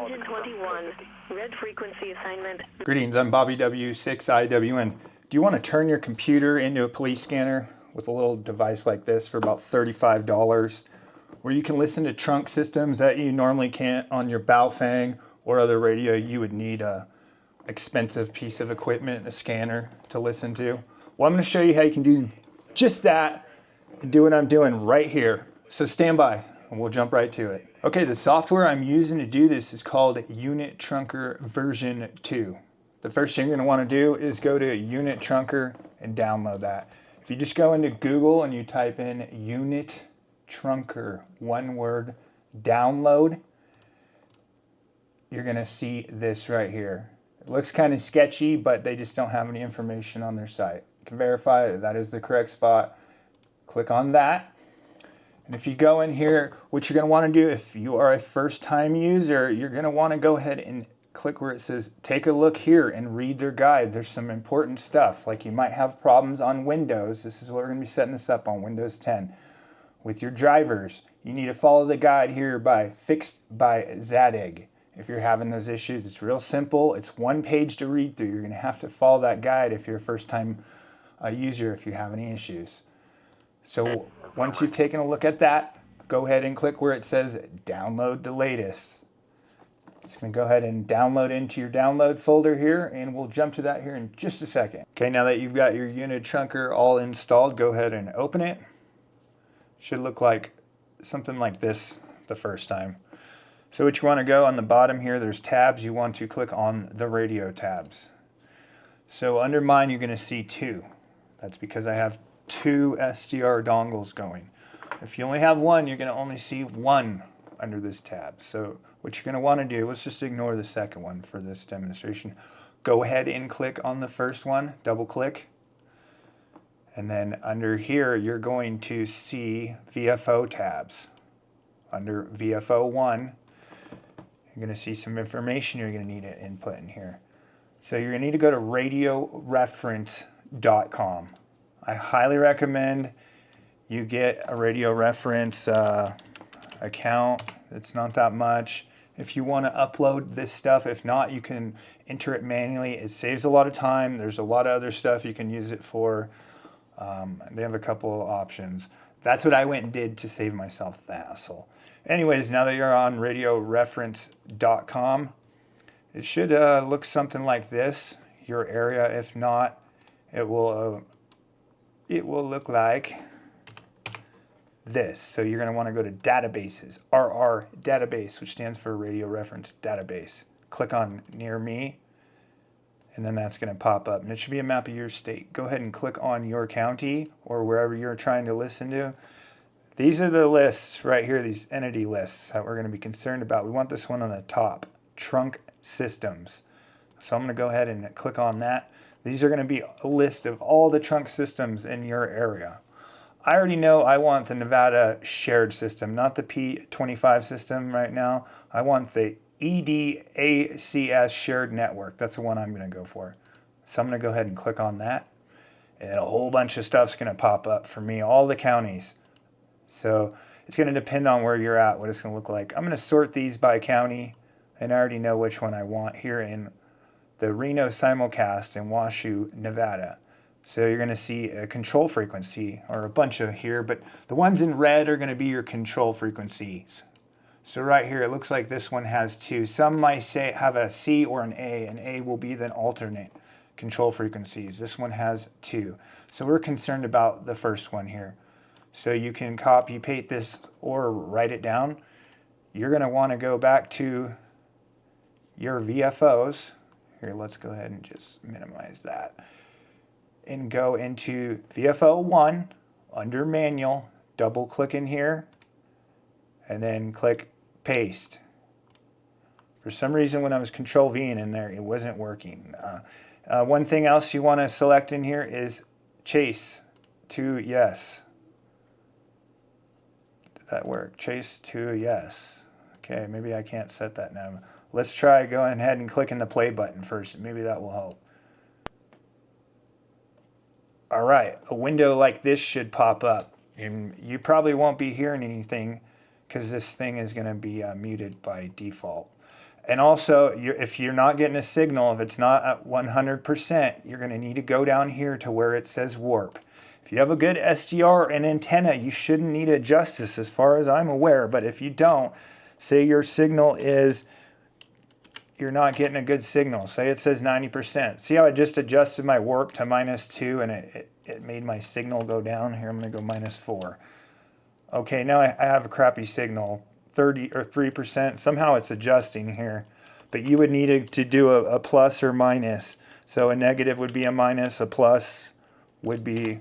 Engine 21, red frequency assignment. Greetings, I'm Bobby W6IWN. Do you want to turn your computer into a police scanner with a little device like this for about $35, where you can listen to trunk systems that you normally can't on your Baofeng or other radio? You would need a expensive piece of equipment, a scanner, to listen to. Well, I'm going to show you how you can do just that and do what I'm doing right here. So stand by and we'll jump right to it. Okay, the software I'm using to do this is called Unitrunker version 2. The first thing you're going to want to do is go to Unitrunker and download that. If you just go into Google and you type in Unitrunker, one word, download, you're going to see this right here. It looks kind of sketchy, but they just don't have any information on their site. You can verify that that is the correct spot. Click on that. And if you go in here, what you're going to want to do if you are a first-time user, you're going to want to go ahead and click where it says take a look here and read their guide. There's some important stuff, like you might have problems on Windows. This is what we're going to be setting this up on, Windows 10. With your drivers, you need to follow the guide here by Fixed by Zadig. If you're having those issues, it's real simple. It's one page to read through. You're going to have to follow that guide if you're a first-time user, if you have any issues. So once you've taken a look at that, go ahead and click where it says download the latest. It's going to go ahead and download into your download folder here, and we'll jump to that here in just a second. Okay, now that you've got your Unitrunker all installed, go ahead and open it. Should look like something like this the first time. So what you want to go on the bottom here, there's tabs. You want to click on the radio tabs. So under mine, you're going to see 2. That's because I have 2 SDR dongles going. If you only have one, you're going to only see 1 under this tab. So what you're going to want to do, let's just ignore the second one for this demonstration. Go ahead and click on the first one, double click. And then under here, you're going to see VFO tabs. Under VFO 1, you're going to see some information you're going to need to input in here. So you're going to need to go to radioreference.com. I highly recommend you get a radio reference account. It's not that much. If you want to upload this stuff, if not, you can enter it manually. It saves a lot of time. There's a lot of other stuff you can use it for. They have a couple of options. That's what I went and did to save myself the hassle. Anyways, now that you're on radioreference.com, it should look something like this, your area. If not, it will look like this. So you're going to want to go to databases, RR database, which stands for Radio Reference Database. Click on Near Me, and then that's going to pop up. And it should be a map of your state. Go ahead and click on your county or wherever you're trying to listen to. These are the lists right here, these entity lists that we're going to be concerned about. We want this one on the top, trunk systems. So I'm going to go ahead and click on that. These are going to be a list of all the trunk systems in your area. I already know I want the Nevada shared system, not the P25 system right now. I want the EDACS shared network. That's the one I'm going to go for. So I'm going to go ahead and click on that. And a whole bunch of stuff's going to pop up for me, all the counties. So it's going to depend on where you're at, what it's going to look like. I'm going to sort these by county, and I already know which one I want here in the Reno simulcast in Washoe, Nevada. So you're going to see a control frequency, or a bunch of here, but the ones in red are going to be your control frequencies. So right here, it looks like this one has 2. Some might say have a C or an A, and A will be the alternate control frequencies. This one has 2. So we're concerned about the first one here. So you can copy paste this or write it down. You're going to want to go back to your VFOs. Here, let's go ahead and just minimize that. And go into VFO 1 under manual, double click in here, and then click paste. For some reason when I was control V-ing in there, it wasn't working. One thing else you want to select in here is chase to yes. Did that work? Chase to yes. Okay, maybe I can't set that now. Let's try going ahead and clicking the play button first. Maybe that will help. All right, a window like this should pop up. And you probably won't be hearing anything because this thing is going to be muted by default. And also, if you're not getting a signal, if it's not at 100%, you're going to need to go down here to where it says warp. If you have a good SDR and antenna, you shouldn't need to adjust this as far as I'm aware. But if you don't, say your signal is, you're not getting a good signal. Say it says 90%. See how I just adjusted my warp to -2 and it made my signal go down? Here, I'm going to go -4. Okay, now I have a crappy signal. 30 or 3%. Somehow it's adjusting here. But you would need to do a plus or minus. So a negative would be a minus, a plus would be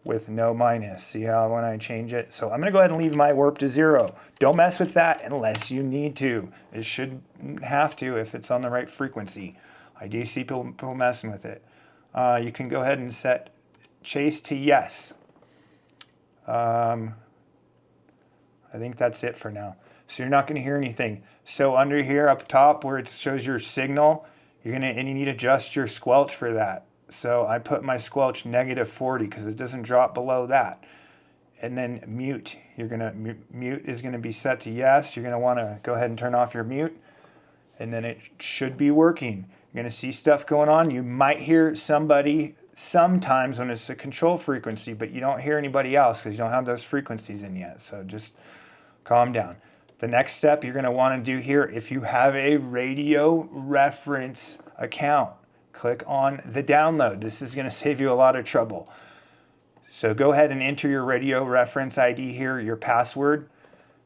with no minus. See how when I change it? So I'm going to go ahead and leave my warp to 0. Don't mess with that unless you need to. It shouldn't have to if it's on the right frequency. I do see people messing with it. You can go ahead and set chase to yes. I think that's it for now. So you're not going to hear anything. So under here up top where it shows your signal, you need to adjust your squelch for that. So I put my squelch -40 because it doesn't drop below that. And then mute. Mute is going to be set to yes. You're going to want to go ahead and turn off your mute. And then it should be working. You're going to see stuff going on. You might hear somebody sometimes when it's a control frequency, but you don't hear anybody else because you don't have those frequencies in yet. So just calm down. The next step you're going to want to do here, if you have a radio reference account, click on the download. This is going to save you a lot of trouble. So go ahead and enter your radio reference ID here, your password.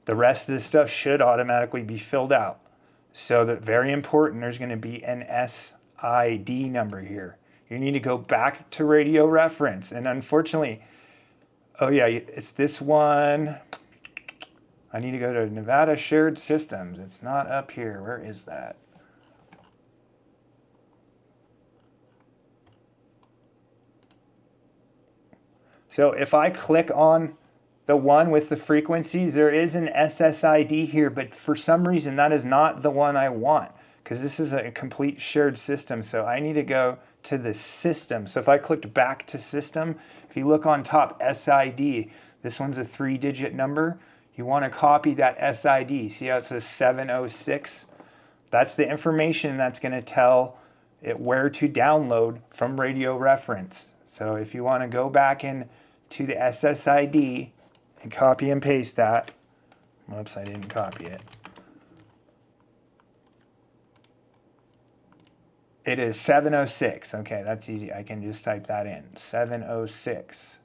The rest of this stuff should automatically be filled out. So that very important, there's going to be an SID number here. You need to go back to radio reference. And unfortunately, oh yeah, it's this one. I need to go to Nevada Shared Systems. It's not up here. Where is that? So if I click on the one with the frequencies, there is an SSID here, but for some reason that is not the one I want because this is a complete shared system. So I need to go to the system. So if I clicked back to system, if you look on top, SID, this one's a 3-digit number. You want to copy that SID. See how it says 706? That's the information that's going to tell it where to download from radio reference. So if you want to go back in to the SSID and copy and paste that. Whoops, I didn't copy it. It is 706. Okay, that's easy. I can just type that in. 706.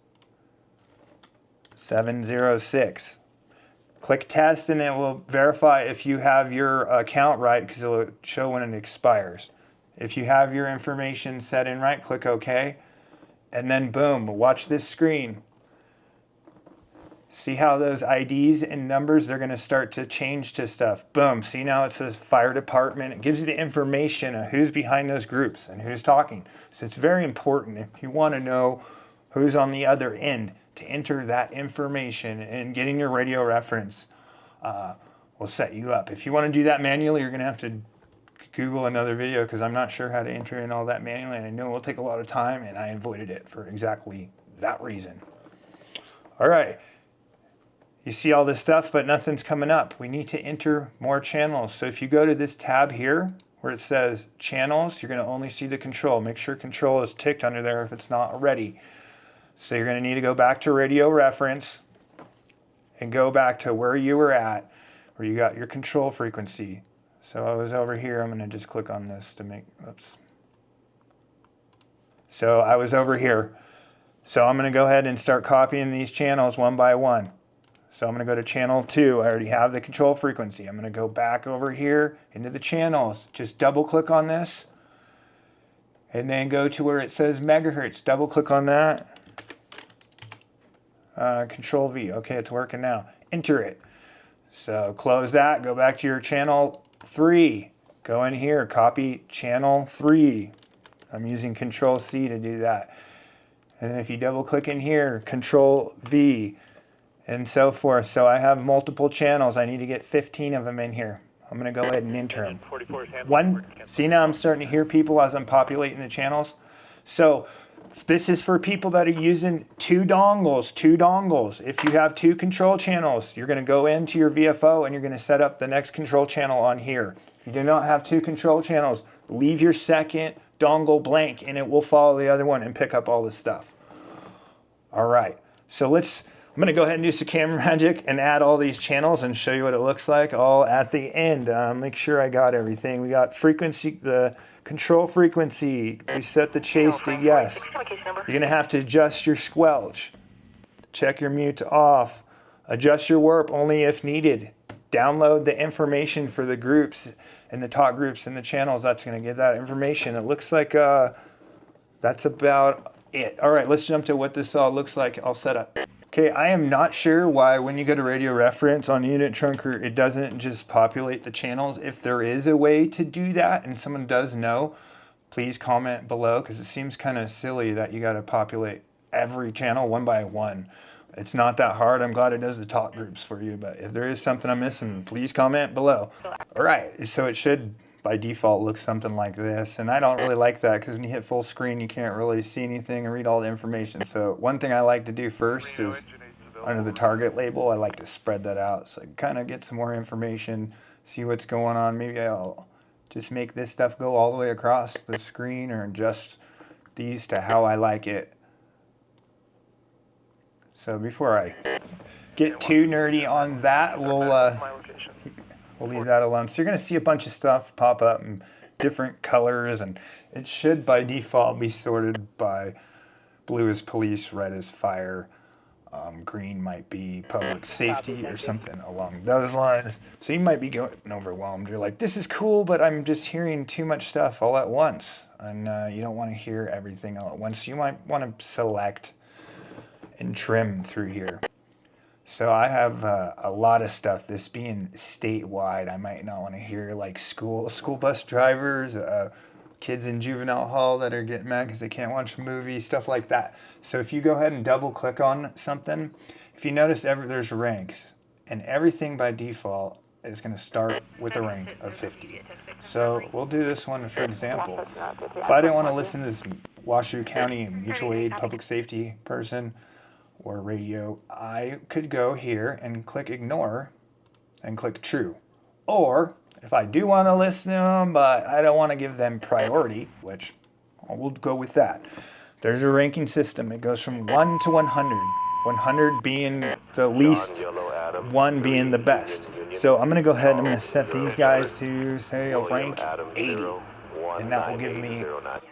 706. Click test and it will verify if you have your account right because it will show when it expires. If you have your information set in right, click OK. And then boom, watch this screen. See how those IDs and numbers, they're going to start to change to stuff. Boom, see now it says fire department. It gives you the information of who's behind those groups and who's talking. So it's very important if you want to know who's on the other end to enter that information, and getting your radio reference will set you up. If you want to do that manually, you're going to have to Google another video because I'm not sure how to enter in all that manually, and I know it will take a lot of time, and I avoided it for exactly that reason. All right. You see all this stuff, but nothing's coming up. We need to enter more channels. So if you go to this tab here where it says channels, you're going to only see the control. Make sure control is ticked under there if it's not already. So you're going to need to go back to radio reference and go back to where you were at, where you got your control frequency. So I was over here. I'm going to just click on this to make, oops. So I was over here. So I'm going to go ahead and start copying these channels one by one. So I'm going to go to channel 2. I already have the control frequency. I'm going to go back over here into the channels. Just double click on this. And then go to where it says megahertz. Double click on that. Control V. Okay, it's working now. Enter it. So close that. Go back to your channel 3. Go in here. Copy channel 3. I'm using Control C to do that. And then if you double click in here, Control V. And so forth. So I have multiple channels. I need to get 15 of them in here. I'm going to go ahead and enter them. See now I'm starting to hear people as I'm populating the channels. So this is for people that are using two dongles. If you have 2 control channels, you're going to go into your VFO and you're going to set up the next control channel on here. If you do not have 2 control channels, leave your second dongle blank and it will follow the other one and pick up all the stuff. All right, so I'm gonna go ahead and do some camera magic and add all these channels and show you what it looks like all at the end. Make sure I got everything. We got frequency, the control frequency. We set the chase to yes. You're gonna have to adjust your squelch. Check your mute off. Adjust your warp only if needed. Download the information for the groups and the talk groups and the channels. That's gonna give that information. It looks like that's about it. All right, let's jump to what this all looks like all set up. Okay, I am not sure why when you go to radio reference on Unitrunker, it doesn't just populate the channels. If there is a way to do that and someone does know, please comment below, because it seems kind of silly that you got to populate every channel one by one. It's not that hard. I'm glad it does the talk groups for you, but if there is something I'm missing, please comment below. All right, so it should by default look something like this, and I don't really like that because when you hit full screen you can't really see anything and read all the information. So one thing I like to do first is under the target label, I like to spread that out so I can kind of get some more information, see what's going on. Maybe I'll just make this stuff go all the way across the screen or adjust these to how I like it. So before I get too nerdy on that, we'll leave that alone. So you're going to see a bunch of stuff pop up in different colors, and it should by default be sorted by blue is police, red is fire, green might be public safety or something along those lines. So you might be going overwhelmed. You're like, this is cool, but I'm just hearing too much stuff all at once. And you don't want to hear everything all at once. You might want to select and trim through here. So I have a lot of stuff. This being statewide, I might not want to hear like school bus drivers, kids in juvenile hall that are getting mad because they can't watch a movie, stuff like that. So if you go ahead and double click on something, if you notice there's ranks, and everything by default is going to start with a rank of 50. So we'll do this one for example. If I didn't want to listen to this Washoe County mutual aid public safety person or radio, I could go here and click ignore and click true. Or if I do want to listen to them, but I don't want to give them priority, which we'll go with that. There's a ranking system. It goes from 1 to 100. 100 being the least, 1 being the best. So I'm going to go ahead and I'm going to set these guys to, say, a rank 80. And that will give me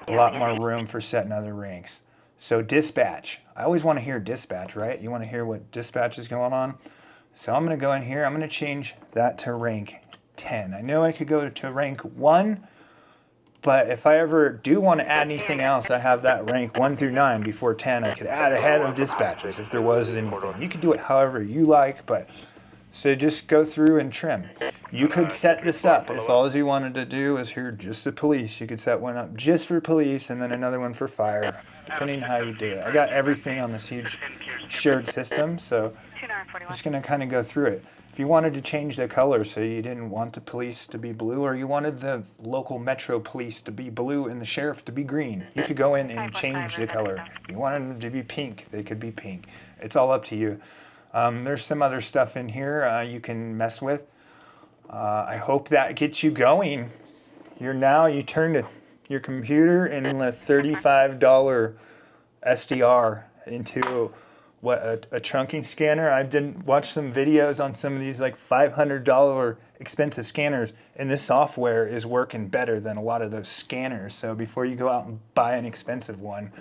a lot more room for setting other ranks. So dispatch. I always want to hear dispatch, right? You want to hear what dispatch is going on. So I'm going to go in here. I'm going to change that to rank 10. I know I could go to rank 1, but if I ever do want to add anything else, I have that rank 1 through 9 before 10. I could add ahead of dispatchers if there was anything. You could do it however you like, but so just go through and trim. You could set this up if all you wanted to do is hear just the police. You could set one up just for police and then another one for fire, depending on how you do it. I got everything on this huge shared system, so I'm just going to kind of go through it. If you wanted to change the color, so you didn't want the police to be blue, or you wanted the local metro police to be blue and the sheriff to be green, you could go in and change the color. If you wanted them to be pink, they could be pink. It's all up to you. There's some other stuff in here you can mess with. I hope that gets you going. You turned your computer and a $35 SDR into a trunking scanner. I've watched some videos on some of these like $500 expensive scanners, and this software is working better than a lot of those scanners. So before you go out and buy an expensive one,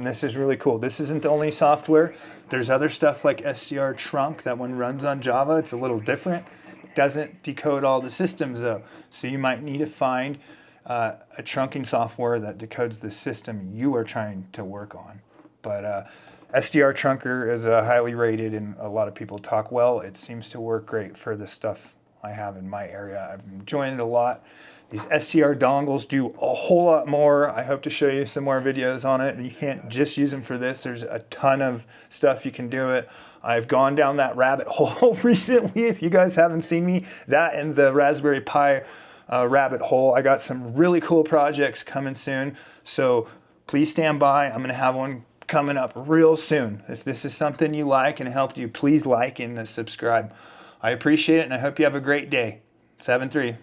this is really cool. This isn't the only software. There's other stuff like SDR Trunk. That one runs on Java. It's a little different. It doesn't decode all the systems though. So you might need to find a trunking software that decodes the system you are trying to work on. But SDR Trunker is highly rated and a lot of people talk well. It seems to work great for the stuff I have in my area. I've enjoyed it a lot. These SDR dongles do a whole lot more. I hope to show you some more videos on it. You can't just use them for this. There's a ton of stuff you can do it. I've gone down that rabbit hole recently. If you guys haven't seen me, that and the Raspberry Pi rabbit hole. I got some really cool projects coming soon. So please stand by. I'm going to have one coming up real soon. If this is something you like and helped you, please like and subscribe. I appreciate it, and I hope you have a great day. 7-3.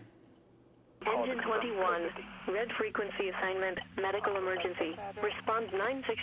21, red frequency assignment, medical emergency. Respond 960.